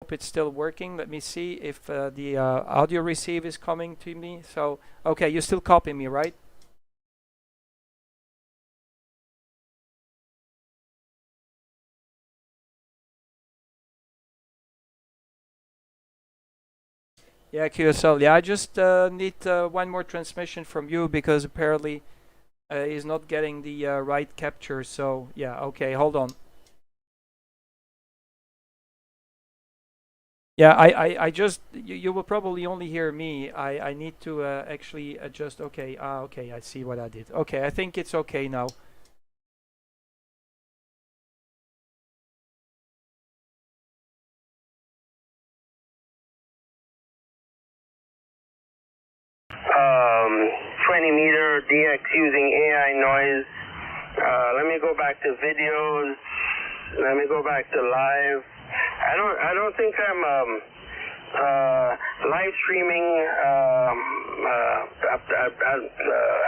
hope it's still working. Let me see if the audio receive is coming to me. So, okay, you still copy me, right? Yeah, QSL. Yeah, I just need one more transmission from you because apparently he's not getting the right capture. So, yeah, okay, hold on. Yeah, I just you will probably only hear me. I need to actually adjust. Okay, okay, I see what I did. Okay, I think it's okay now. um, 20 meter DX using AI noise. Let me go back to videos. Let me go back to live. I don't think I'm live streaming. I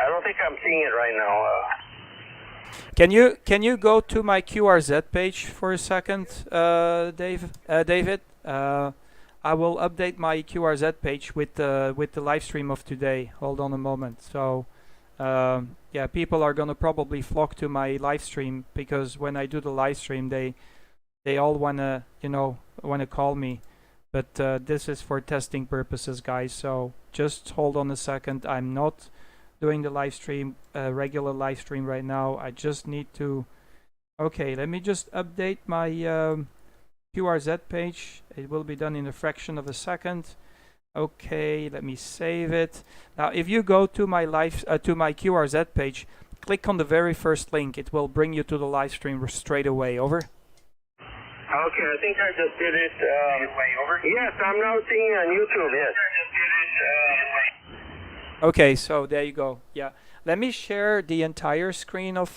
don't think I'm seeing it right now. Can you go to my QRZ page for a second, David? I will update my QRZ page with the live stream of today. Hold on a moment. So, yeah, people are gonna probably flock to my live stream because when I do the live stream, they all wanna wanna call me. But this is for testing purposes, guys. So just hold on a second. I'm not doing the live stream, regular live stream right now. I just need to. Okay, let me just update my QRZ page. It will be done in a fraction of a second. Okay, let me save it. Now, if you go to my to my QRZ page, click on the very first link. It will bring you to the live stream straight away. Over. Okay, I think I just did it. Yes, I'm now seeing on YouTube. Yes. Okay, so there you go. Yeah, let me share the entire screen of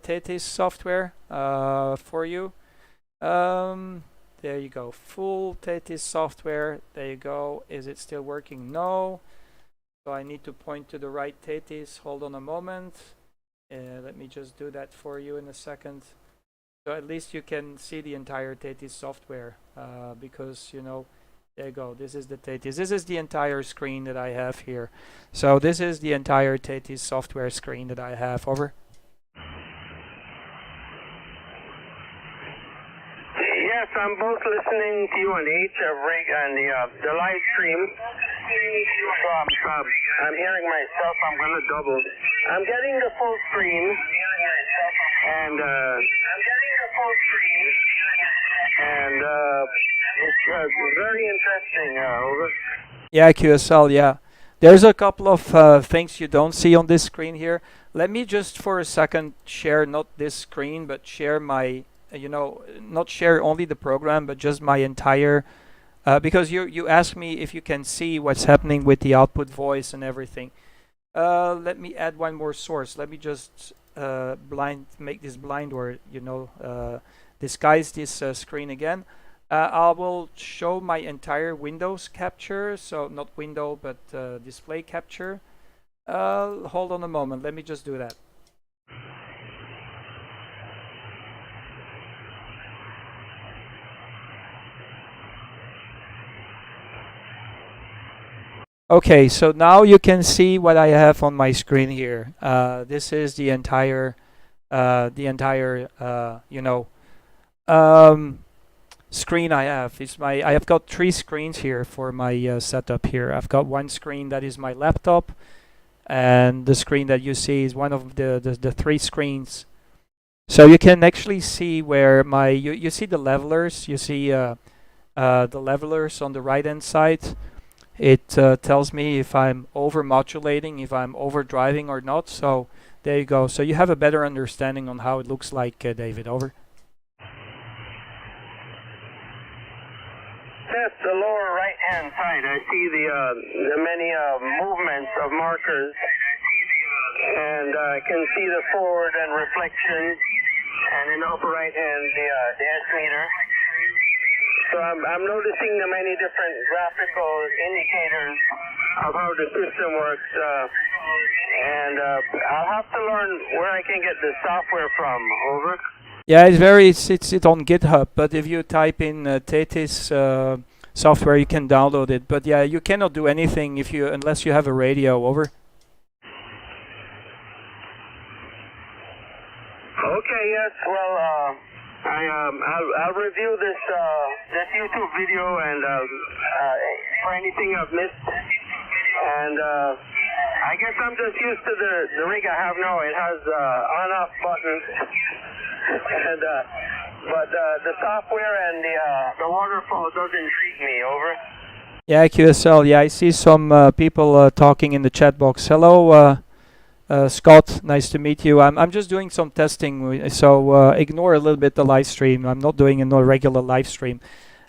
Thetis software for you. There you go. Full Thetis software. There you go. Is it still working? No. So I need to point to the right Thetis. Hold on a moment. Let me just do that for you in a second. So at least you can see the entire Thetis software because, there you go. This is the Thetis. This is the entire screen that I have here. So this is the entire Thetis software screen that I have. Over. Yes, I'm both listening to you on the live stream. So I'm hearing myself. I'm going to double. I'm getting the full screen. And it's very interesting. Over. Yeah, QSL, yeah. There's a couple of things you don't see on this screen here. Let me just for a second share not this screen, but share my, not share only the program, but just my entire, because you asked me if you can see what's happening with the output voice and everything. Let me add one more source. Let me just make this blind or, disguise this screen again. I will show my entire Windows capture, so not window, but display capture. Hold on a moment, let me just do that. Okay, so now you can see what I have on my screen here. This is the entire, screen I have. I have got 3 screens here for my setup here. I've got one screen that is my laptop, and the screen that you see is one of the 3 screens. So you can actually see where you see the levelers. You see the levelers on the right hand side. It tells me if I'm over modulating, if I'm overdriving or not. So there you go. So you have a better understanding on how it looks like, David. Over. That's the lower right-hand side. I see the many movements of markers, and I can see the forward and reflection, and in the upper right-hand the S-meter. So I'm noticing the many different graphical indicators of how the system works, and I'll have to learn where I can get the software from. Over. Yeah, it's on GitHub, but if you type in Tethys software, you can download it. But yeah, you cannot do anything if you unless you have a radio. Over. Okay, yes. Well, I'll review this YouTube video and for anything I've missed. And I guess I'm just used to the rig I have now. It has on-off buttons, and but the software and the waterfall does intrigue me. Over. Yeah, QSL. Yeah, I see some people talking in the chat box. Hello. Scott, nice to meet you. I'm just doing some testing, so ignore a little bit the live stream. I'm not doing a regular live stream.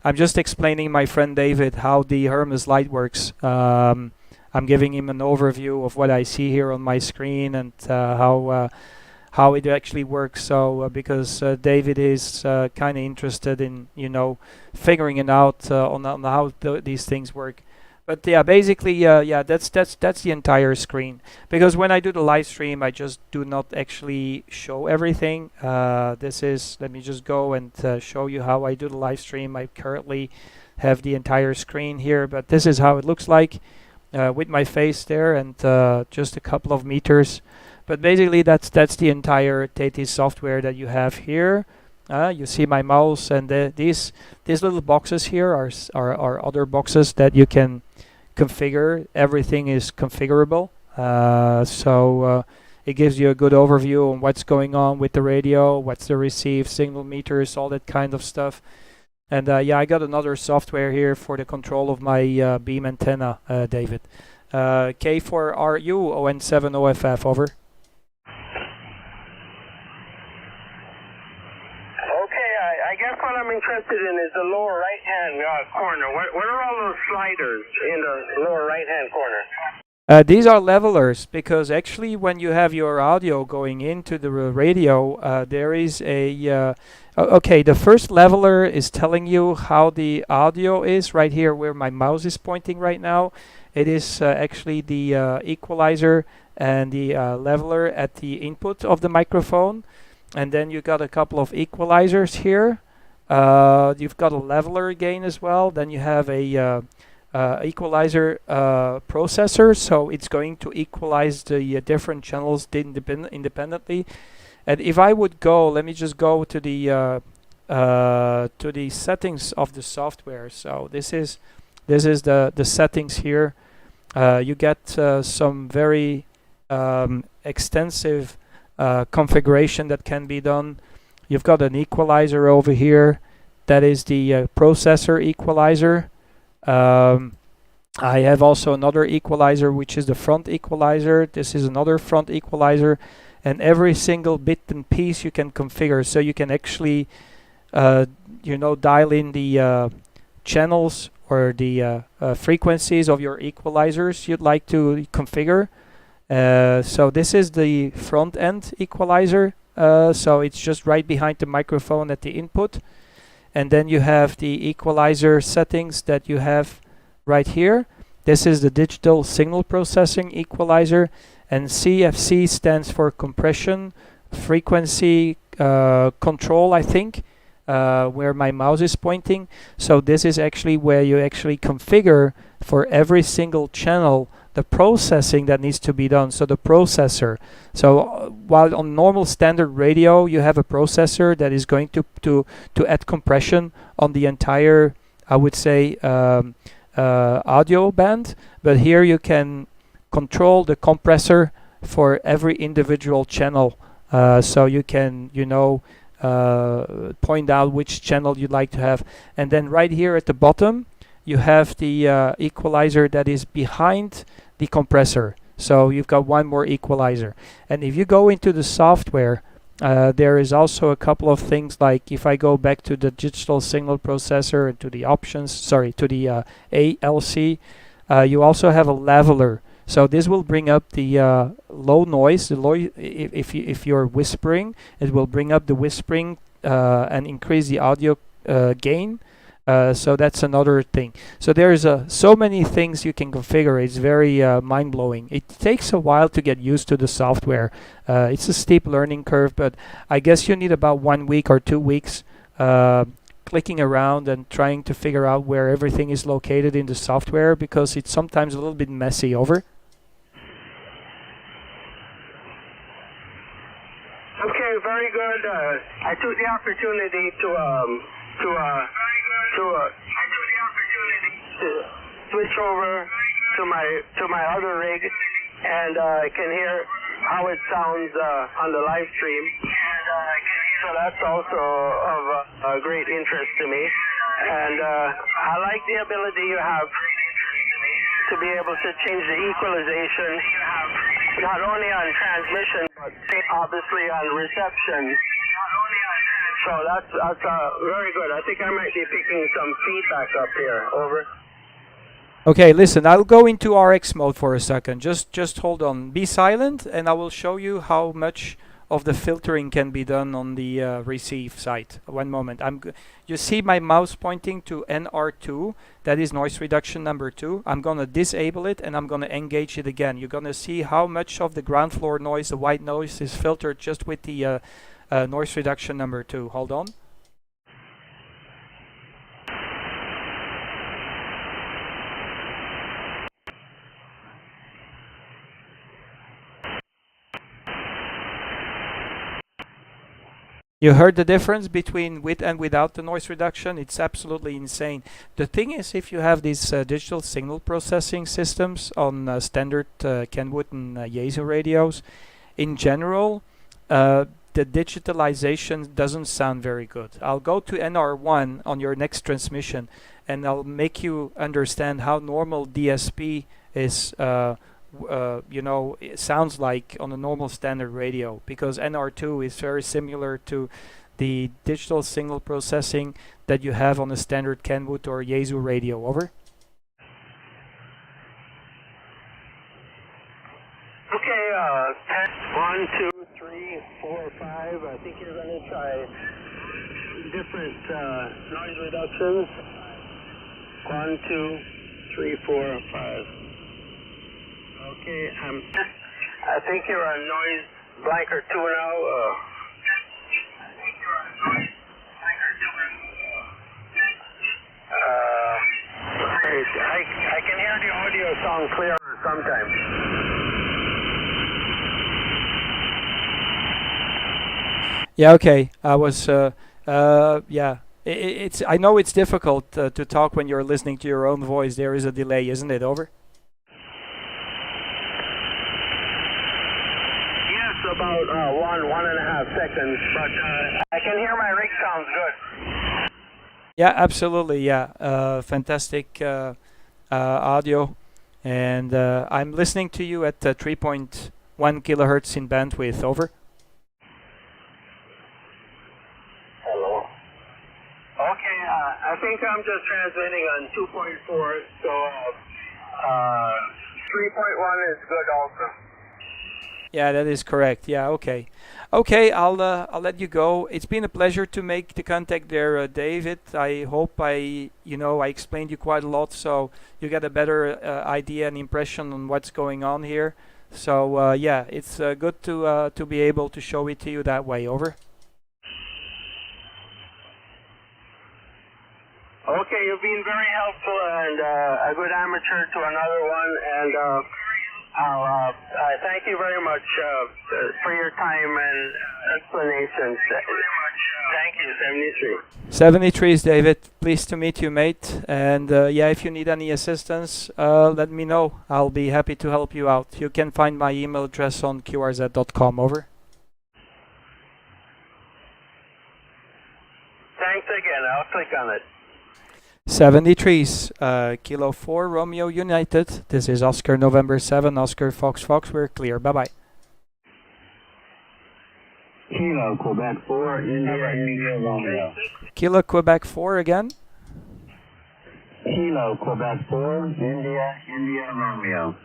I'm just explaining my friend David how the Hermes light works. I'm giving him an overview of what I see here on my screen and how it actually works. So because David is kind of interested in figuring it out on how these things work. But yeah, basically, yeah, that's the entire screen. Because when I do the live stream, I just do not actually show everything. Let me just go and show you how I do the live stream. I currently have the entire screen here, but this is how it looks like with my face there and just a couple of meters. But basically, that's the entire Tethys software that you have here. You see my mouse, and these little boxes here are other boxes that you can configure. Everything is configurable, so it gives you a good overview on what's going on with the radio, what's the receive signal meters, all that kind of stuff. And yeah, I got another software here for the control of my beam antenna, David. K4RU ON7OFF, over. I guess what I'm interested in is the lower right-hand corner. What are all those sliders in the lower right-hand corner? These are levelers, because actually when you have your audio going into the radio, there is a... okay, the first leveler is telling you how the audio is right here where my mouse is pointing right now. It is actually the equalizer and the leveler at the input of the microphone. And then you got a couple of equalizers here. You've got a leveler again as well. Then you have a equalizer processor, so it's going to equalize the different channels independently. And if I would go, let me just go to the settings of the software. So this is the settings here. You get some very extensive configuration that can be done. You've got an equalizer over here. That is the processor equalizer. I have also another equalizer, which is the front equalizer. This is another front equalizer, and every single bit and piece you can configure. So you can actually, dial in the channels or the frequencies of your equalizers you'd like to configure. So this is the front end equalizer. So it's just right behind the microphone at the input. And then you have the equalizer settings that you have right here. This is the digital signal processing equalizer, and CFC stands for compression frequency control, I think, where my mouse is pointing. So this is actually where you actually configure for every single channel the processing that needs to be done. So the processor. So while on normal standard radio you have a processor that is going to add compression on the entire, I would say, audio band, but here you can control the compressor for every individual channel. So you can point out which channel you'd like to have. And then right here at the bottom you have the equalizer that is behind the compressor. So you've got one more equalizer. And if you go into the software, there is also a couple of things, like if I go back to the digital signal processor and to the options, to the ALC, you also have a leveler. So this will bring up the low noise. If you're whispering, it will bring up the whispering and increase the audio gain. So that's another thing. So there's so many things you can configure. It's very mind-blowing. It takes a while to get used to the software. It's a steep learning curve, but I guess you need about 1 week or 2 weeks clicking around and trying to figure out where everything is located in the software, because it's sometimes a little bit messy. Over. Okay, very good. I took the opportunity to switch over to my other rig, and I can hear how it sounds on the live stream. So that's also of great interest to me, and I like the ability you have to be able to change the equalization, not only on transmission, but obviously on reception. So that's very good. I think I might be picking some feedback up here. Over. Okay, listen, I'll go into RX mode for a second. Just hold on. Be silent, and I will show you how much of the filtering can be done on the receive side. One moment. You see my mouse pointing to NR2. That is noise reduction number 2. I'm going to disable it, and I'm going to engage it again. You're going to see how much of the ground floor noise, the white noise, is filtered just with the noise reduction number 2. Hold on. You heard the difference between with and without the noise reduction? It's absolutely insane. The thing is, if you have these digital signal processing systems on standard Kenwood and Yaesu radios, in general, the digitalization doesn't sound very good. I'll go to NR1 on your next transmission, and I'll make you understand how normal DSP is it sounds like on a normal standard radio, because NR2 is very similar to the digital signal processing that you have on a standard Kenwood or Yaesu radio. Over. Okay, 1, 2, 3, 4, 5. I think you're going to try different noise reductions. 1, 2, 3, 4, 5. Okay, I think you're on noise blanker 2 now. I can hear the audio sound clearer sometimes. Yeah, okay. I was, yeah. It's. I know it's difficult to talk when you're listening to your own voice. There is a delay, isn't it? Over. About 1.5 seconds, but I can hear my rig sounds good. Yeah, absolutely. Yeah, fantastic audio, and I'm listening to you at 3.1 kilohertz in bandwidth. Over. Hello. Okay, I think I'm just transmitting on 2.4, so 3.1 is good also. Yeah, that is correct. Yeah, okay. Okay, I'll let you go. It's been a pleasure to make the contact there, David. I hope I explained you quite a lot, so you get a better idea and impression on what's going on here. So yeah, it's good to be able to show it to you that way. Over. Okay, you've been very helpful and a good amateur to another one, and I thank you very much for your time and explanations. Thank you, 73. 73 is David. Pleased to meet you, mate. And yeah, if you need any assistance, let me know. I'll be happy to help you out. You can find my email address on qrz.com. Over. Thanks again. I'll click on it. 73's Kilo 4 Romeo United. This is Oscar November 7 Oscar Fox Fox. We're clear. Bye bye. Kilo Quebec 4 India Romeo. Kilo Quebec 4 again. Kilo Quebec 4 India Romeo.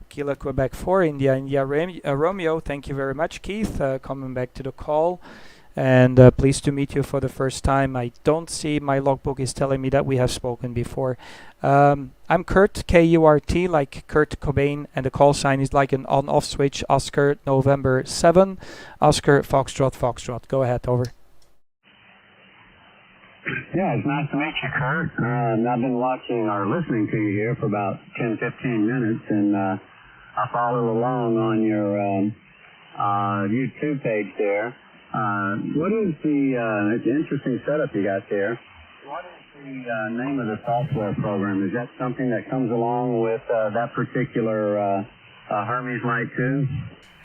Kilo Quebec 4 India Romeo. Thank you very much, Keith, coming back to the call. and pleased to meet you for the first time. I don't see my logbook is telling me that we have spoken before. I'm Kurt, K-U-R-T, like Kurt Cobain, and the call sign is like an on-off switch, Oscar November 7, Oscar Foxtrot Foxtrot. Go ahead, over. Yeah, it's nice to meet you, Kurt. I've been watching or listening to you here for about 10, 15 minutes, and I follow along on your YouTube page there. What is it's an interesting setup you got there. What is the name of the software program? Is that something that comes along with that particular Hermes Light 2?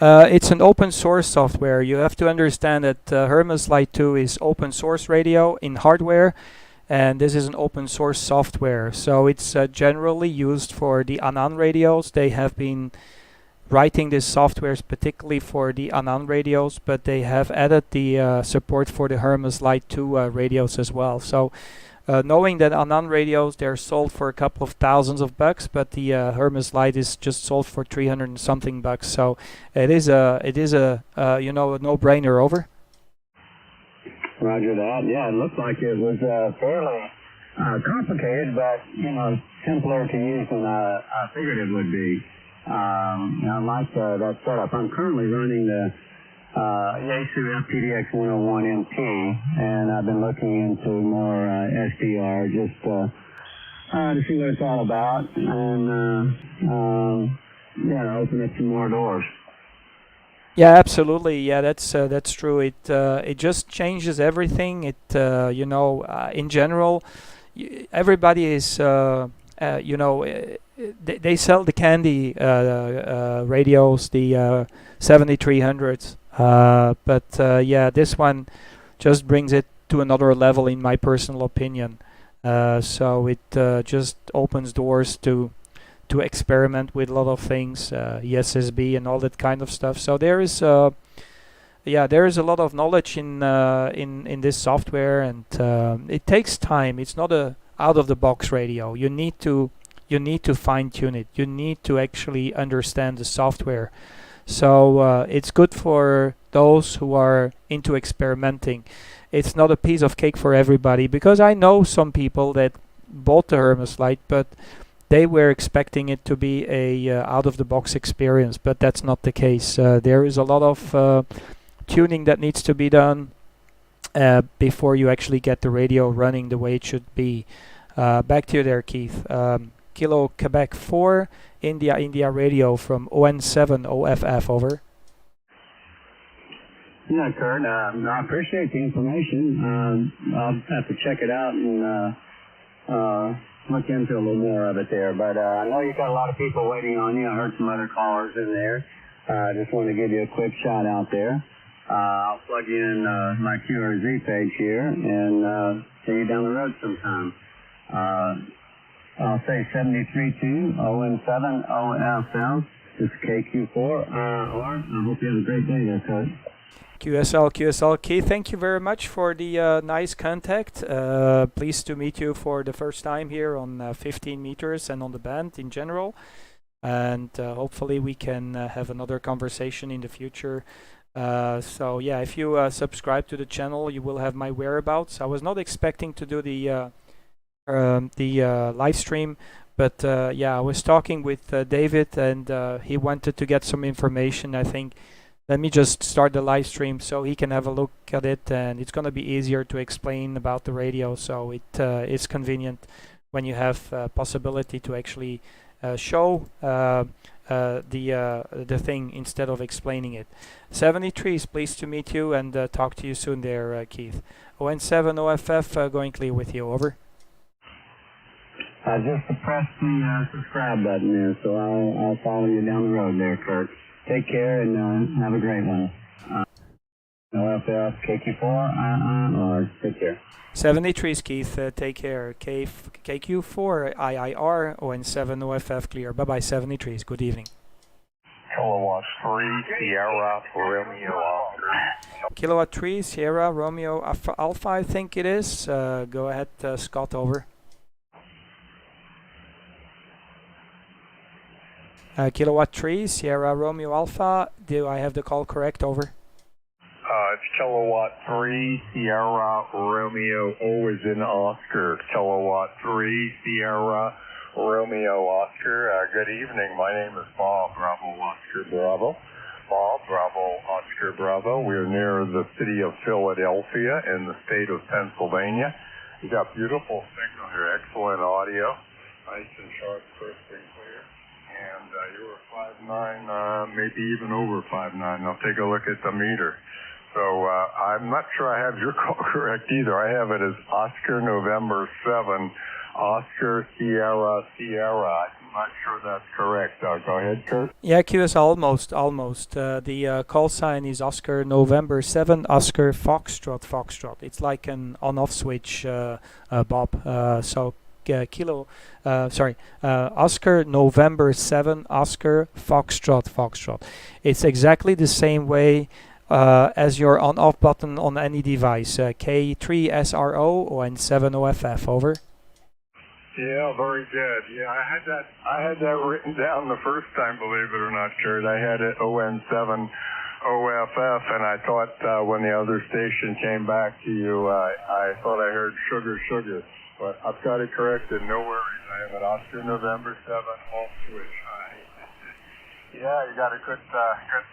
It's an open source software. You have to understand that Hermes Light 2 is open source radio in hardware, and this is an open source software. So it's generally used for the Anan radios. They have been writing this software particularly for the Anan radios, but they have added the support for the Hermes Light 2 radios as well. So knowing that Anan radios, they're sold for a couple of thousands of bucks, but the Hermes Light is just sold for 300 and something bucks. So it is a you know, a no-brainer, over. Roger that. Yeah, it looked like it was fairly complicated, but you know, simpler to use than I figured it would be. I like that setup. I'm currently running the Yaesu FPDX 101MT, and I've been looking into more SDR just to see what it's all about, and open up some more doors. Yeah, absolutely. Yeah, that's true. It just changes everything. You know, in general, everybody is you know, they sell the candy radios, the 7300s. But yeah, this one just brings it to another level, in my personal opinion. So it just opens doors to experiment with a lot of things, ESSB and all that kind of stuff. So there is there is a lot of knowledge in this software, and it takes time. It's not a out of the box radio. You need to fine tune it. You need to actually understand the software. So it's good for those who are into experimenting. It's not a piece of cake for everybody, because I know some people that bought the Hermes Light, but they were expecting it to be a out-of-the-box experience, but that's not the case. There is a lot of tuning that needs to be done before you actually get the radio running the way it should be. Back to you there, Keith. Kilo Quebec 4, India radio from ON7 OFF, over. Yeah, Kurt, I appreciate the information. I'll have to check it out and look into a little more of it there. But I know you've got a lot of people waiting on you. I heard some other callers in there. I just want to give you a quick shout out there. I'll plug you in my QRZ page here and see you down the road sometime. I'll say 732 ON7 OFL. This is KQ4. Or I hope you have a great day there, Kurt. QSL. Keith, thank you very much for the nice contact. Pleased to meet you for the first time here on 15 meters and on the band in general. And hopefully we can have another conversation in the future. So yeah, if you subscribe to the channel, you will have my whereabouts. I was not expecting to do the live stream, but yeah, I was talking with David, and he wanted to get some information. I think let me just start the live stream so he can have a look at it, and it's going to be easier to explain about the radio. So it is convenient when you have possibility to actually show the thing instead of explaining it. 73 is pleased to meet you, and talk to you soon there, Keith. ON7 OFF going clear with you, over. I just pressed the subscribe button there, so I'll follow you down the road there, Kurt. Take care and have a great one. OFF, KQ4, or take care. 73 is Keith, take care. KQ4, IIR, ON7 OFF clear. Bye-bye, 73s. Good evening. Kilowatt 3, Sierra, Romeo Alpha. Kilowatt 3, Sierra, Romeo Alpha, I think it is. Go ahead, Scott, over. Kilowatt 3, Sierra, Romeo Alpha. Do I have the call correct, over? It's Kilowatt 3, Sierra Romeo, O is in Oscar. Kilowatt 3, Sierra Romeo, Oscar. Good evening. My name is Bob, Bravo, Oscar, Bravo. Bob, Bravo, Oscar, Bravo. We are near the city of Philadelphia in the state of Pennsylvania. You got beautiful signal here, excellent audio. Nice and sharp, crisp and clear. And you were 5'9", maybe even over 5'9". I'll take a look at the meter. So I'm not sure I have your call correct either. I have it as Oscar November 7, Oscar Sierra Sierra. I'm not sure that's correct. Go ahead, Kurt. Yeah, QS, almost. The call sign is Oscar November 7, Oscar Foxtrot. It's like an on-off switch, Bob. So Oscar November 7, Oscar Foxtrot. It's exactly the same way as your on-off button on any device. K3SRO or N7OFF, over. Yeah, very good. Yeah, I had that written down the first time, believe it or not, Kurt. I had it ON7OFF, and I thought when the other station came back to you, I thought I heard sugar. But I've got it corrected, no worries. I have an Oscar November 7 off switch. Yeah, you got a good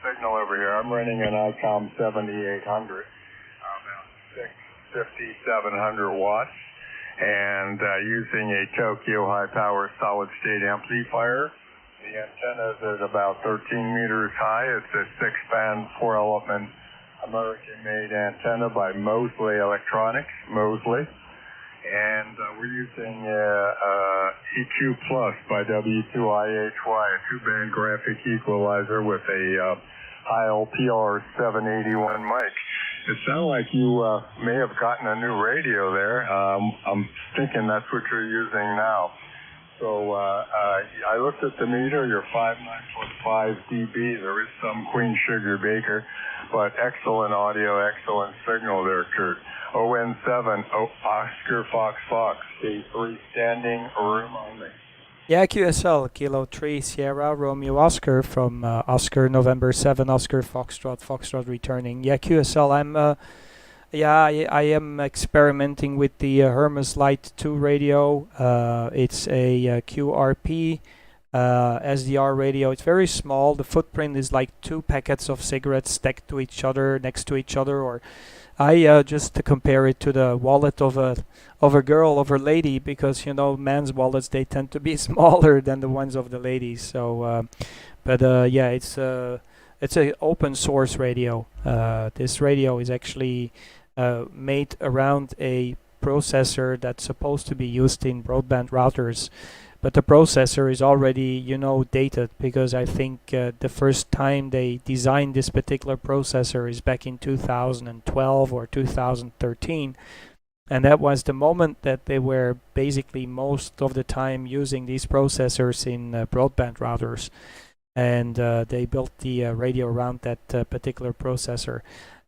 signal over here. I'm running an ICOM 7800, about 650, 700 watts, and using a Tokyo high-power solid-state amplifier. The antenna is at about 13 meters high. It's a 6-band, 4-element American-made antenna by Mosley Electronics, Mosley. And we're using EQ Plus by W2IHY, a 2-band graphic equalizer with a Heil PR781 mic. It sounded like you may have gotten a new radio there. I'm thinking that's what you're using now. So I looked at the meter. You're 5.5 dB. There is some Queen Sugar Baker, but excellent audio, excellent signal there, Kurt. ON7, Oscar Fox, K3 standing room only. Yeah, QSL, Kilo 3 Sierra Romeo Oscar from Oscar November 7, Oscar Foxtrot returning. Yeah, QSL, I am experimenting with the Hermes Light 2 radio. It's a QRP SDR radio. It's very small. The footprint is like 2 packets of cigarettes stacked to each other, next to each other, or I just to compare it to the wallet of a girl, of a lady, because men's wallets, they tend to be smaller than the ones of the ladies. So, yeah, it's a open source radio. This radio is actually made around a processor that's supposed to be used in broadband routers. But the processor is already, dated, because I think the first time they designed this particular processor is back in 2012 or 2013. And that was the moment that they were basically most of the time using these processors in broadband routers. And they built the radio around that particular processor.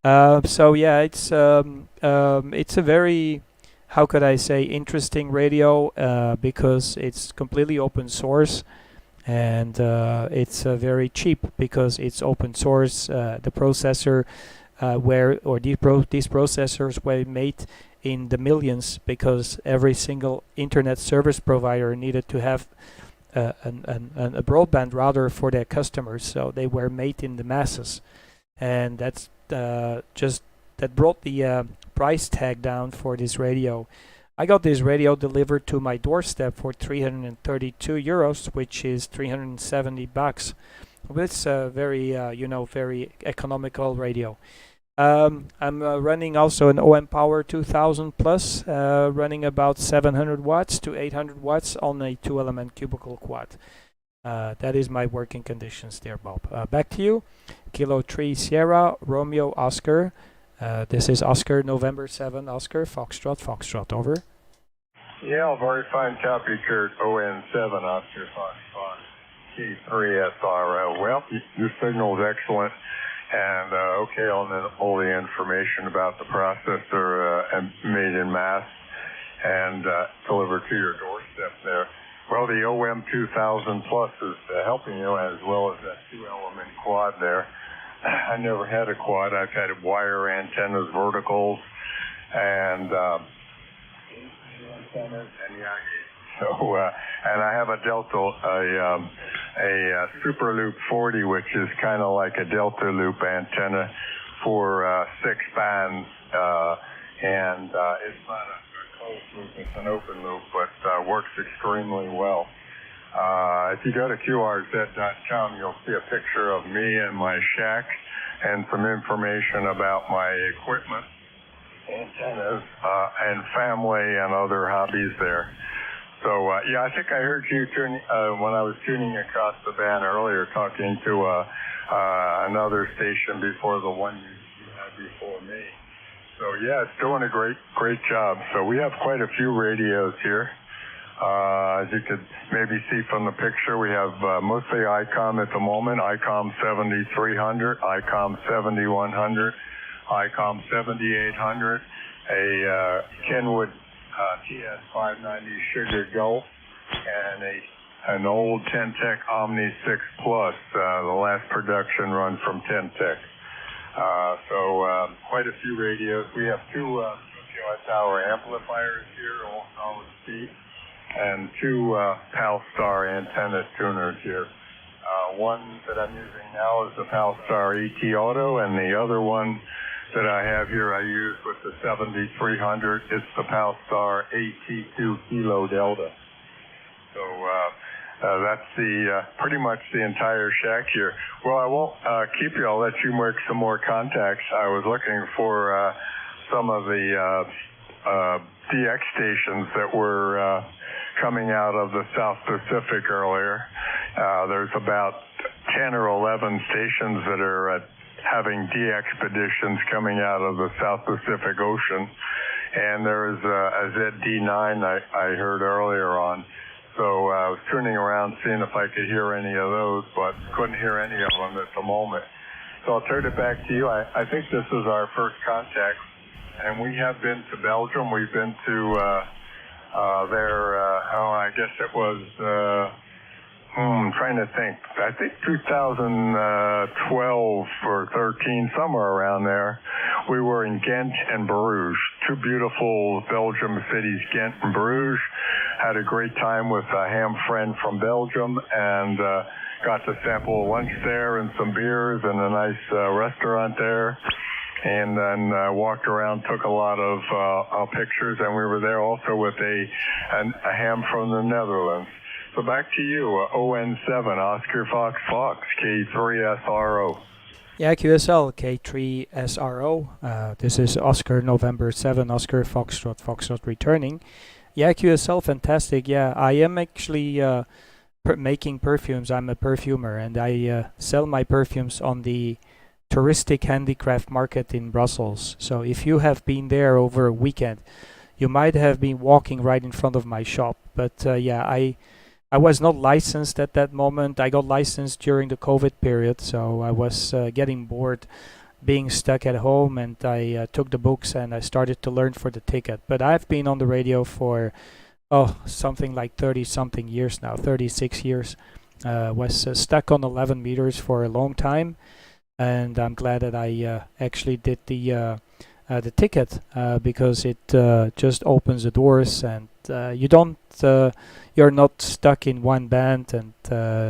So yeah, it's a very, how could I say, interesting radio because it's completely open source, and it's very cheap because it's open source. The processor these processors were made in the millions, because every single internet service provider needed to have a broadband router for their customers, so they were made in the masses, and that's that brought the price tag down for this radio. I got this radio delivered to my doorstep for 332 euros, which is 370 bucks. It's a very, very economical radio. I'm running also an OM Power 2000 Plus, running about 700 watts to 800 watts on a 2-element cubicle quad. That is my working conditions there, Bob. Back to you. Kilo 3 Sierra Romeo Oscar. This is Oscar November 7, Oscar Foxtrot, over. Yeah, very fine copy, Kurt. ON7, Oscar Fox, K3 SRO. Well, your signal is excellent, and okay on all the information about the processor made in mass and delivered to your doorstep there. Well, the OM 2000 Plus is helping you, as well as that 2-element quad there. I never had a quad. I've had wire antennas, verticals, and antennas, and so and I have a Delta, a Super Loop 40, which is kind of like a Delta Loop antenna for 6 bands, and it's not a closed loop, it's an open loop, but works extremely well. If you go to QRZ.com, you'll see a picture of me and my shack and some information about my equipment, antennas, and family and other hobbies there. So, yeah, I think I heard you when I was tuning across the band earlier, talking to another station before the one you had before me. So, yeah, it's doing a great job. So we have quite a few radios here. As you could maybe see from the picture, we have mostly ICOM at the moment, ICOM 7300, ICOM 7100, ICOM 7800, a Kenwood TS590 Sugar Gulf, and an old Ten-Tech Omni 6 Plus, the last production run from Ten-Tech. So quite a few radios. We have 2 kilowatt-hour amplifiers here, all solid state, and 2 Palstar antenna tuners here. One that I'm using now is the Palstar ET Auto, and the other one that I have here I use with the 7300. It's the Palstar AT2 Kilo Delta. So that's pretty much the entire shack here. Well, I won't keep you. I'll let you make some more contacts. I was looking for some of the DX stations that were coming out of the South Pacific earlier. There's about 10 or 11 stations that are having de-expeditions coming out of the South Pacific Ocean. And there's a ZD9 I heard earlier on. So I was tuning around seeing if I could hear any of those, but couldn't hear any of them at the moment. So I'll turn it back to you. I think this is our first contact, and we have been to Belgium. We've been to I guess it was, I'm trying to think. I think 2012 or 13, somewhere around there. We were in Ghent and Bruges, 2 beautiful Belgium cities, Ghent and Bruges. Had a great time with a ham friend from Belgium, and got to sample lunch there and some beers and a nice restaurant there. And then walked around, took a lot of pictures, and we were there also with a ham from the Netherlands. So back to you, ON7, Oscar Fox Fox, K3SRO. Yeah, QSL, K3SRO. This is Oscar November 7, Oscar Foxtrot, Foxtrot returning. Yeah, QSL, fantastic. Yeah, I am actually making perfumes. I'm a perfumer, and I sell my perfumes on the touristic handicraft market in Brussels. So if you have been there over a weekend, you might have been walking right in front of my shop. But yeah, I was not licensed at that moment. I got licensed during the COVID period, so I was getting bored being stuck at home, and I took the books and I started to learn for the ticket. But I've been on the radio for something like 30-something years now, 36 years. Was stuck on 11 meters for a long time. And I'm glad that I actually did the ticket because it just opens the doors, and you're not stuck in one band, and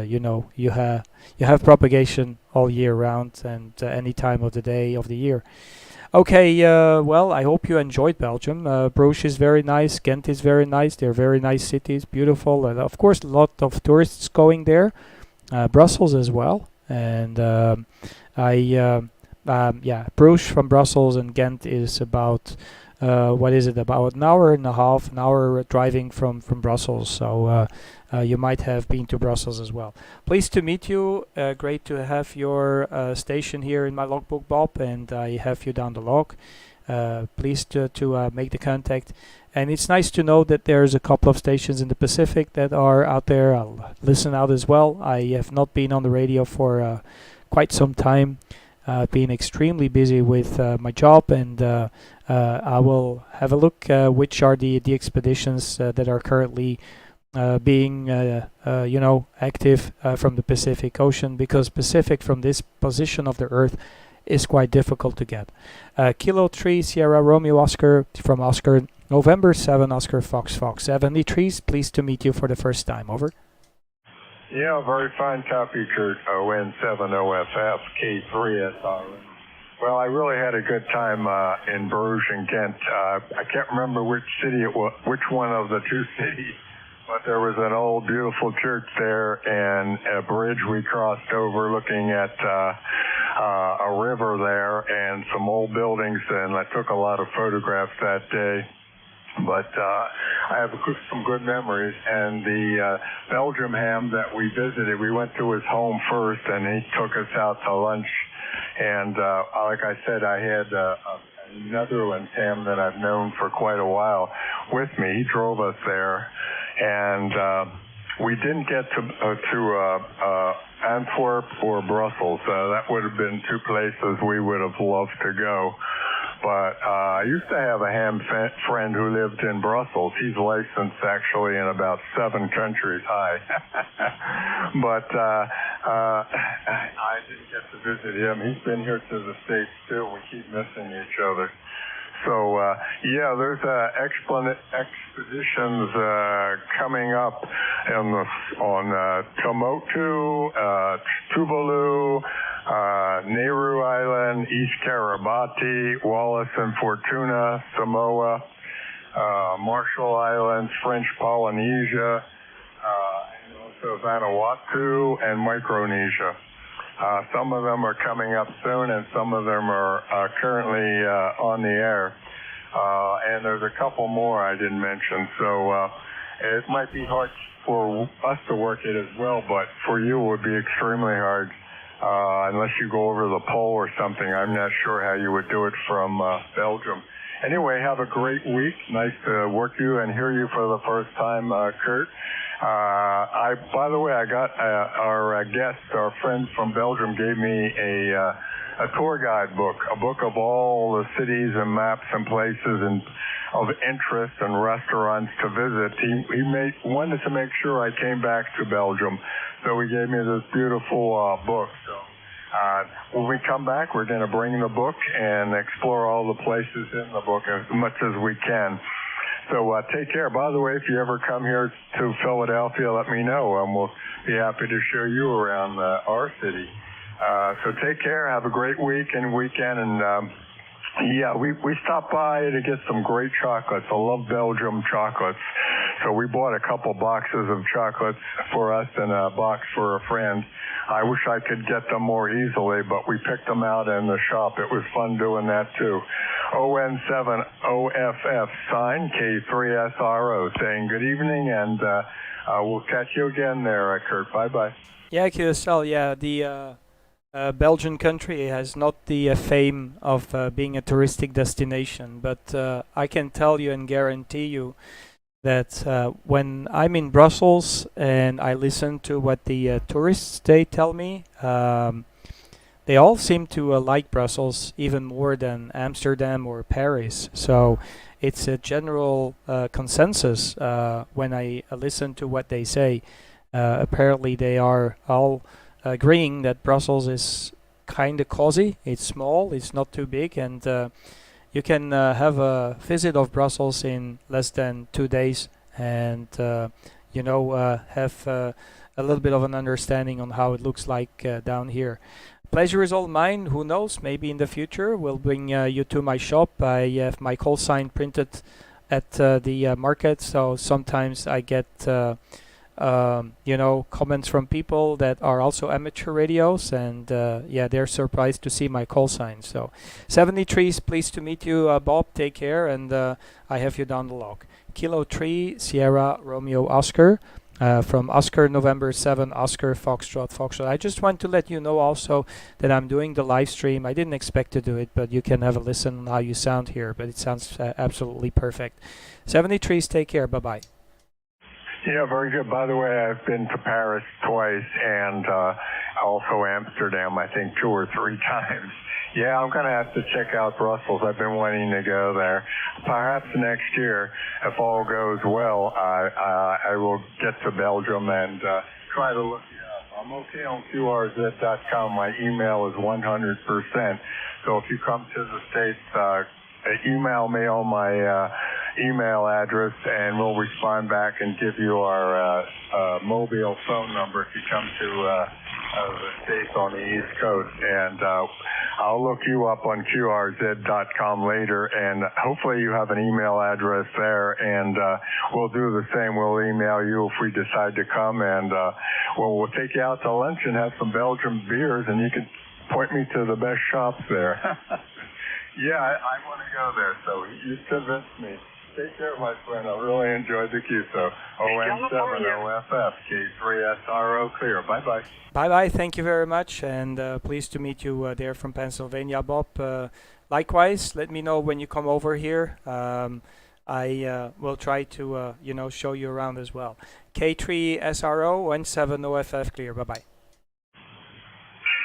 you have propagation all year round and any time of the day of the year. Okay, well, I hope you enjoyed Belgium. Bruges is very nice, Ghent is very nice. They're very nice cities, beautiful, and of course a lot of tourists going there. Brussels as well, and Bruges from Brussels and Ghent is about about an hour and a half, an hour driving from Brussels. So you might have been to Brussels as well. Pleased to meet you. Great to have your station here in my logbook, Bob, and I have you down the log. Pleased to make the contact. And it's nice to know that there's a couple of stations in the Pacific that are out there. I'll listen out as well. I have not been on the radio for quite some time. Been extremely busy with my job, and I will have a look which are the expeditions that are currently being active from the Pacific Ocean, because Pacific from this position of the Earth is quite difficult to get. Kilo 3 Sierra Romeo Oscar from Oscar November 7 Oscar Fox 73, pleased to meet you for the first time. Over. Yeah, very fine copy, Kurt. ON7OFF K3SR. Well, I really had a good time in Bruges and Ghent. I can't remember which city it was, which one of the two cities, but there was an old beautiful church there and a bridge we crossed over looking at a river there and some old buildings, and I took a lot of photographs that day. But I have some good memories, and the Belgium ham that we visited, we went to his home first, and he took us out to lunch. And like I said, I had a Netherlands ham that I've known for quite a while with me. He drove us there, and we didn't get to Antwerp or Brussels. That would have been two places we would have loved to go. But I used to have a ham friend who lived in Brussels. He's licensed actually in about 7 countries. Hi. But I didn't get to visit him. He's been here to the States too. We keep missing each other. So, yeah, there's expeditions coming up on Tuamotu, Tuvalu, Nauru Island, East Kiribati, Wallis and Fortuna, Samoa, Marshall Islands, French Polynesia, and also Vanuatu and Micronesia. Some of them are coming up soon, and some of them are currently on the air. And there's a couple more I didn't mention. So it might be hard for us to work it as well, but for you it would be extremely hard unless you go over the pole or something. I'm not sure how you would do it from Belgium. Anyway, have a great week. Nice to work you and hear you for the first time, Kurt. By the way, I got our guests, our friends from Belgium, gave me a tour guide book, a book of all the cities and maps and places and of interest and restaurants to visit. He wanted to make sure I came back to Belgium, so he gave me this beautiful book. So when we come back, we're going to bring the book and explore all the places in the book as much as we can. So take care. By the way, if you ever come here to Philadelphia, let me know, and we'll be happy to show you around our city. So take care. Have a great week and weekend. And yeah, we stopped by to get some great chocolates. I love Belgium chocolates. So we bought a couple boxes of chocolates for us and a box for a friend. I wish I could get them more easily, but we picked them out in the shop. It was fun doing that too. ON7OFF sign K3SRO saying good evening, and we'll catch you again there, Kurt. Bye-bye. Yeah, QSL, yeah, the Belgian country has not the fame of being a touristic destination, but I can tell you and guarantee you that when I'm in Brussels and I listen to what the tourists they tell me, they all seem to like Brussels even more than Amsterdam or Paris. So it's a general consensus when I listen to what they say. Apparently they are all agreeing that Brussels is kind of cozy. It's small, it's not too big, and you can have a visit of Brussels in less than 2 days and have a little bit of an understanding on how it looks like down here. Pleasure is all mine. Who knows, maybe in the future we'll bring you to my shop. I have my call sign printed at the market, so sometimes I get comments from people that are also amateur radios, and they're surprised to see my call sign. So 73, pleased to meet you, Bob. Take care, and I have you down the log. Kilo 3 Sierra Romeo Oscar from Oscar November 7 Oscar Foxtrot. I just want to let you know also that I'm doing the live stream. I didn't expect to do it, but you can have a listen on how you sound here, but it sounds absolutely perfect. 73, take care. Bye-bye. Yeah, very good. By the way, I've been to Paris twice and also Amsterdam, I think 2 or 3 times. Yeah, I'm going to have to check out Brussels. I've been wanting to go there. Perhaps next year, if all goes well, I will get to Belgium and try to look you up. I'm okay on QRZ.com. My email is 100%. So if you come to the States, email me on my email address, and we'll respond back and give you our mobile phone number if you come to the States on the East Coast. And I'll look you up on QRZ.com later, and hopefully you have an email address there, and we'll do the same. We'll email you if we decide to come, and we'll take you out to lunch and have some Belgian beers, and you can point me to the best shops there. Yeah, I want to go there, so you convinced me. Take care, my friend. I really enjoyed the QSO. ON7OFF, K3SRO clear. Bye-bye. Bye-bye. Thank you very much, and pleased to meet you there from Pennsylvania, Bob. Likewise, let me know when you come over here. I will try to, show you around as well. K3SRO, ON7OFF clear. Bye-bye.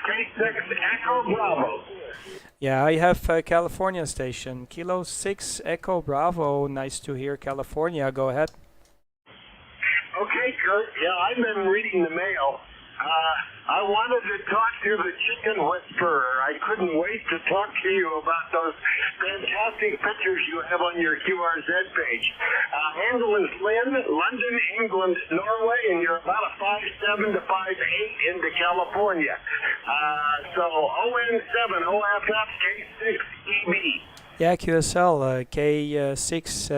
K6 Echo Bravo. Yeah, I have California station. Kilo 6 Echo Bravo. Nice to hear California. Go ahead. Okay, Kurt. Yeah, I've been reading the mail. I wanted to talk to the chicken whisperer. I couldn't wait to talk to you about those fantastic pictures you have on your QRZ page. Handle is London, England, Norway, and you're about a 5'7" to 5'8" into California. So ON7 OFF K6 EB. Yeah, QSL K6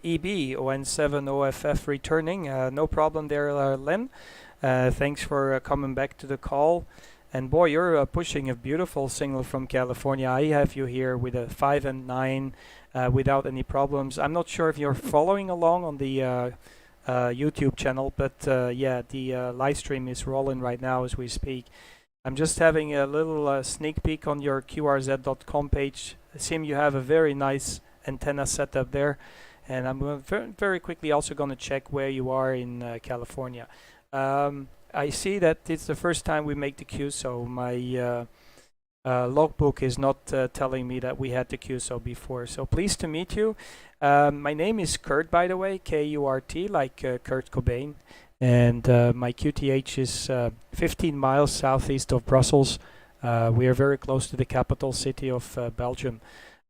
EB ON7 OFF returning. No problem there, Len. Thanks for coming back to the call. And boy, you're pushing a beautiful signal from California. I have you here with a 5 and 9 without any problems. I'm not sure if you're following along on the YouTube channel, but yeah, the live stream is rolling right now as we speak. I'm just having a little sneak peek on your QRZ.com page. I seem you have a very nice antenna setup there. And I'm very quickly also going to check where you are in California. I see that it's the first time we make the QSO. My logbook is not telling me that we had the QSO before. So pleased to meet you. My name is Kurt, by the way, K-U-R-T, like Kurt Cobain. And my QTH is 15 miles southeast of Brussels. We are very close to the capital city of Belgium.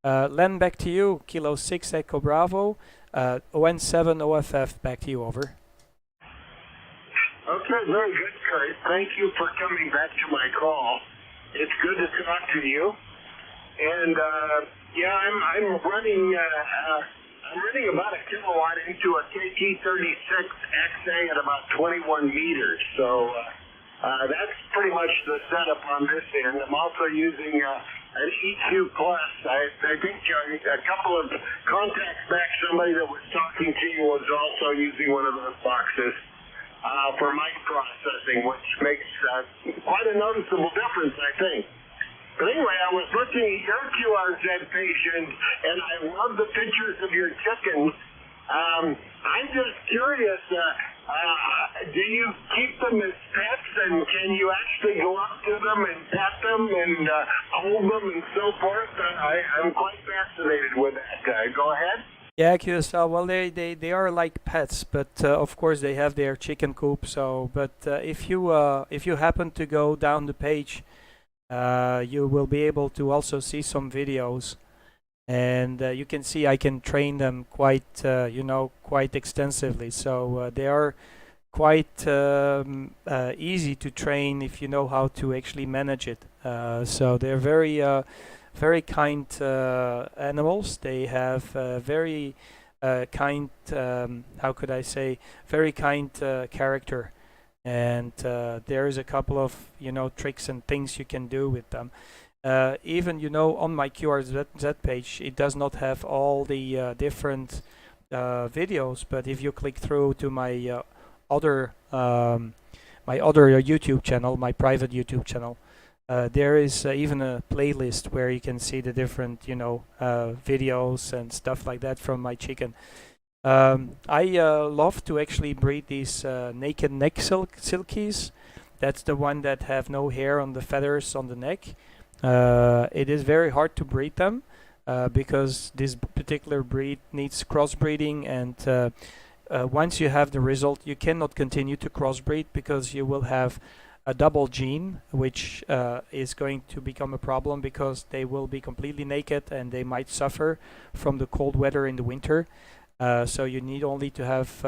Len, back to you. Kilo 6 Echo Bravo. ON7 OFF, back to you, over. Okay, very good, Kurt. Thank you for coming back to my call. It's good to talk to you. And yeah, I'm running about a kilowatt into a KT36XA at about 21 meters. So that's pretty much the setup on this end. I'm also using an EQ Plus. I think a couple of contacts back, somebody that was talking to you was also using one of those boxes. For mic processing, which makes quite a noticeable difference, I think. But anyway, I was looking at your QRZ page, and I love the pictures of your chickens. I'm just curious, do you keep them as pets, and can you actually go up to them and pet them and hold them and so forth? I'm quite fascinated with that. Go ahead. Yeah, QSL. Well, they are like pets, but of course they have their chicken coop. So, but if you happen to go down the page, you will be able to also see some videos, and you can see I can train them quite quite extensively. So they are quite easy to train if you know how to actually manage it. So they're very kind animals. They have very kind, how could I say, very kind character. And there's a couple of, tricks and things you can do with them. Even, on my QRZ page, it does not have all the different videos, but if you click through to my other YouTube channel, my private YouTube channel, there is even a playlist where you can see the different, videos and stuff like that from my chicken. I love to actually breed these naked neck silkies. That's the one that have no hair on the feathers on the neck. It is very hard to breed them because this particular breed needs crossbreeding, and once you have the result, you cannot continue to crossbreed because you will have a double gene, which is going to become a problem because they will be completely naked and they might suffer from the cold weather in the winter. So you need only to have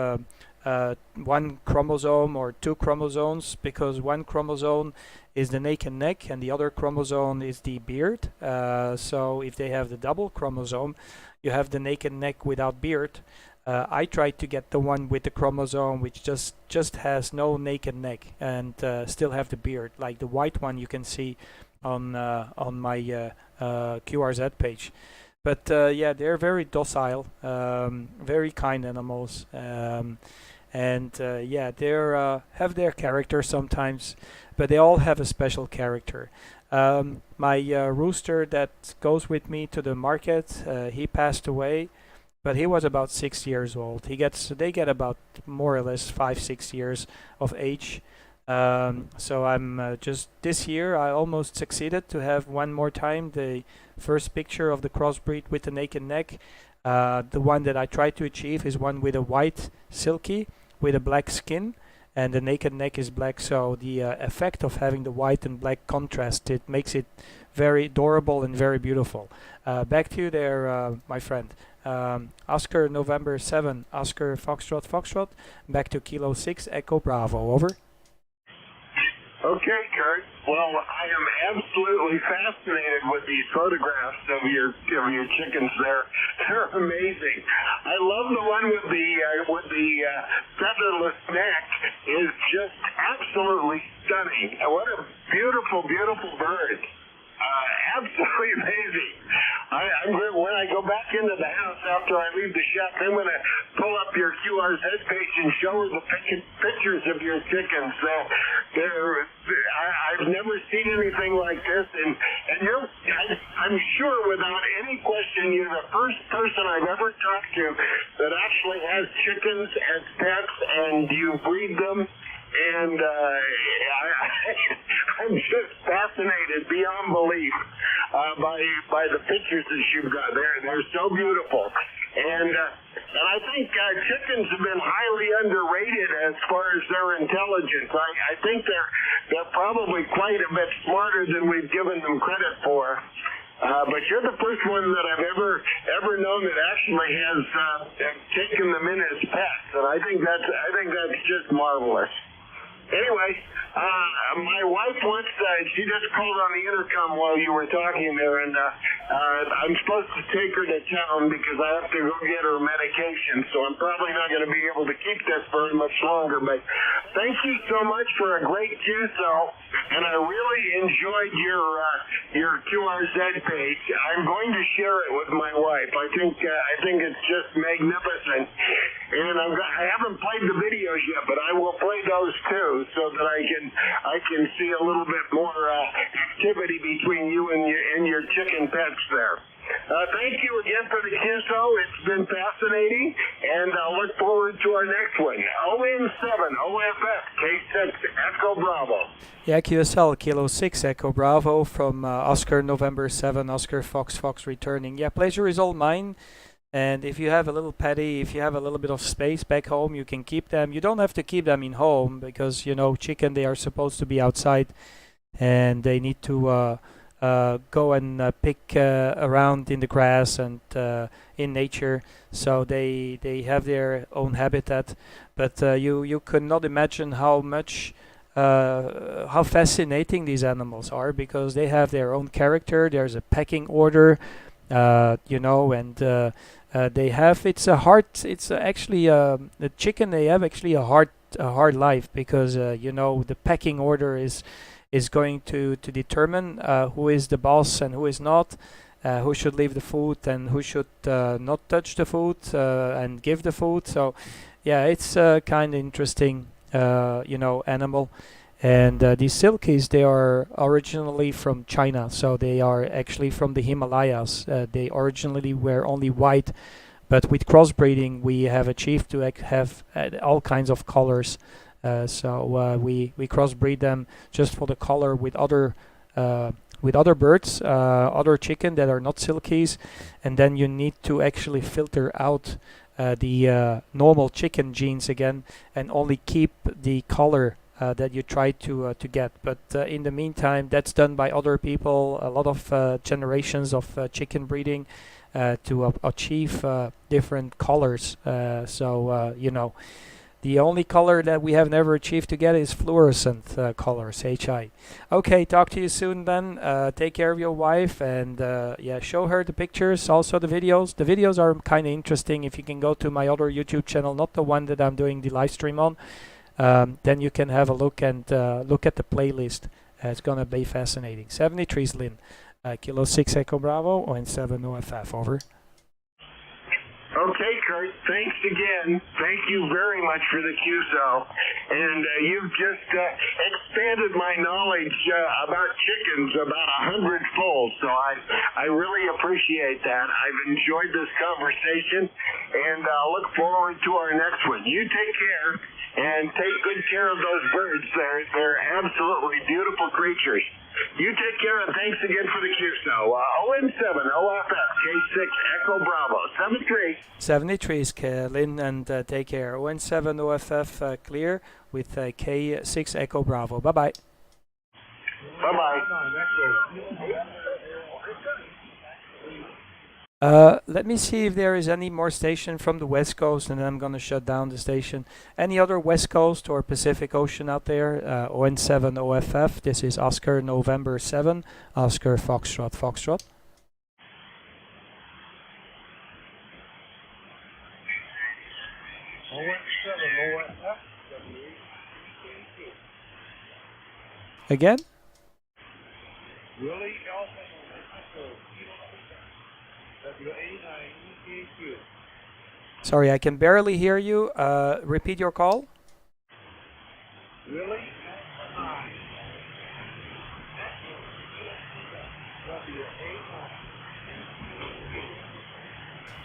one chromosome or two chromosomes, because one chromosome is the naked neck and the other chromosome is the beard. So if they have the double chromosome, you have the naked neck without beard. I tried to get the one with the chromosome which just has no naked neck and still have the beard, like the white one you can see on my QRZ page. But yeah, they're very docile, very kind animals, and yeah, they have their character sometimes, but they all have a special character. My rooster that goes with me to the market, he passed away, but he was about 6 years old. They get about more or less 5-6 years of age. So I'm just this year I almost succeeded to have one more time the first picture of the crossbreed with the naked neck. The one that I tried to achieve is one with a white silky with a black skin, and the naked neck is black. So the effect of having the white and black contrast, it makes it very adorable and very beautiful. Back to you there, my friend. Oscar November 7, Oscar Foxtrot Foxtrot, back to Kilo 6 Echo Bravo, over. Okay, Kurt. Well, I am absolutely fascinated with these photographs of your chickens. They're amazing. I love the one with the featherless neck. Is just absolutely stunning. What a beautiful, beautiful bird. Absolutely amazing. When I go back into the house after I leave the shack, I'm going to pull up your QRZ page and show her the pictures of your chickens. I've never seen anything like this, and I'm sure without any question you're the first person I've ever talked to that actually has chickens as pets, and you breed them. And I'm just fascinated beyond belief by the pictures that you've got. They're so beautiful, and I think chickens have been highly underrated as far as their intelligence. I think they're probably quite a bit smarter than we've given them credit for. But you're the first one that I've ever known that actually has taken them in as pets, and I think that's just marvelous. Anyway, my wife once, she just called on the intercom while you were talking there, and I'm supposed to take her to town because I have to go get her medication, so I'm probably not going to be able to keep this very much longer. But thank you so much for a great QSO, and I really enjoyed your QRZ page. I'm going to share it with my wife. I think it's just magnificent, and I haven't played the videos yet, but I will play those too, so that I can see a little bit more activity between you and your chicken pets there. Thank you again for the QSO. It's been fascinating, and I'll look forward to our next one. ON7, OFF, K6, Echo Bravo. Yeah, QSL, Kilo 6, Echo Bravo from Oscar November 7, Oscar Fox returning. Yeah, pleasure is all mine. And if you have a little patty, if you have a little bit of space back home, you can keep them. You don't have to keep them in home because, you know, chicken, they are supposed to be outside and they need to go and pick around in the grass and in nature. So they have their own habitat. But you could not imagine how fascinating these animals are, because they have their own character. There's a pecking order, you know, and they have, the chicken, they have actually a hard life, because you know, the pecking order is going to determine who is the boss and who is not, who should leave the food and who should not touch the food and give the food. So yeah, it's kind of interesting, you know, animal. And these silkies, they are originally from China, so they are actually from the Himalayas. They originally were only white, but with crossbreeding, we have achieved to have all kinds of colors. So we crossbreed them just for the color with other birds, other chicken that are not silkies, and then you need to actually filter out the normal chicken genes again, and only keep the color that you try to get. But in the meantime, that's done by other people. A lot of generations of chicken breeding to achieve different colors. So you know, the only color that we have never achieved to get is fluorescent colors, HI. Okay, talk to you soon then. Take care of your wife, and yeah, show her the pictures, also the videos. The videos are kind of interesting. If you can go to my other YouTube channel, not the one that I'm doing the live stream on, then you can have a look and look at the playlist. It's gonna be fascinating. 73 Lynn, Kilo 6 Echo Bravo, and 7 OFF, over. Okay, Kurt, thanks again. Thank you very much for the QSO. And you've just expanded my knowledge about chickens about 100-fold. So I really appreciate that. I've enjoyed this conversation, and I'll look forward to our next one. You take care, and take good care of those birds. They're absolutely beautiful creatures. You take care, and thanks again for the QSO. ON7, OFF, K6, Echo Bravo, 73. 73 is Lynn, and take care. ON7 OFF clear with K6 Echo Bravo. Bye-bye. Bye-bye. Let me see if there is any more station from the West Coast, and then I'm going to shut down the station. Any other West Coast or Pacific Ocean out there? ON7 OFF. This is Oscar November 7, Oscar Foxtrot Foxtrot. Again? Really? Sorry, I can barely hear you. Repeat your call. Really?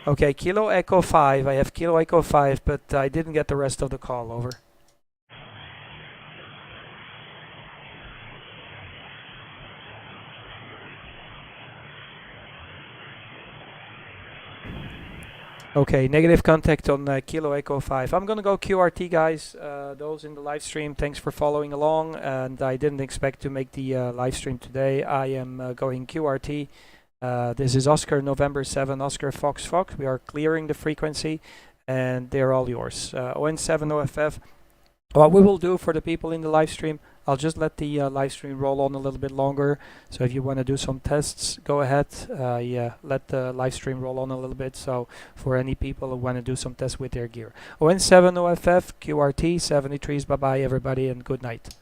Okay, Kilo Echo 5. I have Kilo Echo 5, but I didn't get the rest of the call. Over. Okay, negative contact on Kilo Echo 5. I'm gonna go QRT, guys. Those in the live stream, thanks for following along. And I didn't expect to make the live stream today. I am going QRT. This is Oscar November 7, Oscar Fox Fox. We are clearing the frequency, and they're all yours. ON7 OFF. What we will do for the people in the live stream, I'll just let the live stream roll on a little bit longer. So if you want to do some tests, go ahead. Yeah, let the live stream roll on a little bit. So for any people who want to do some tests with their gear. ON7 OFF, QRT, 73s. Bye-bye, everybody, and good night.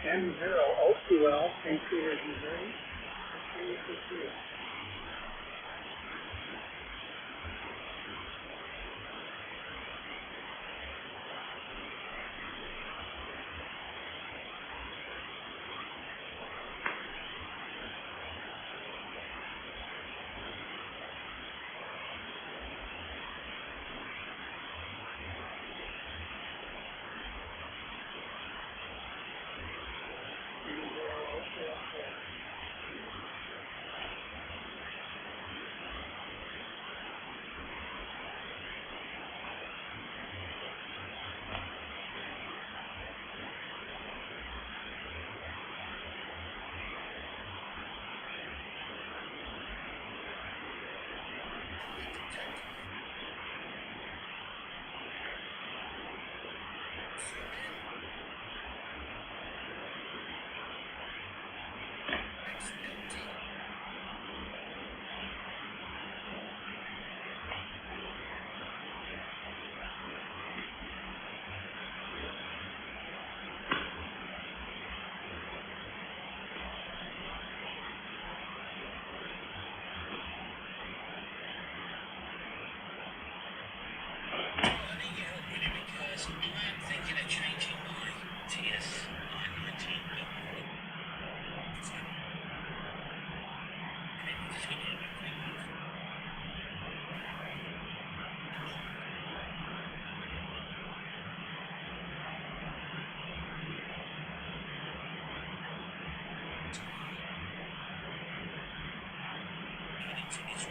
M0OQL, St. Peter's, Missouri. Please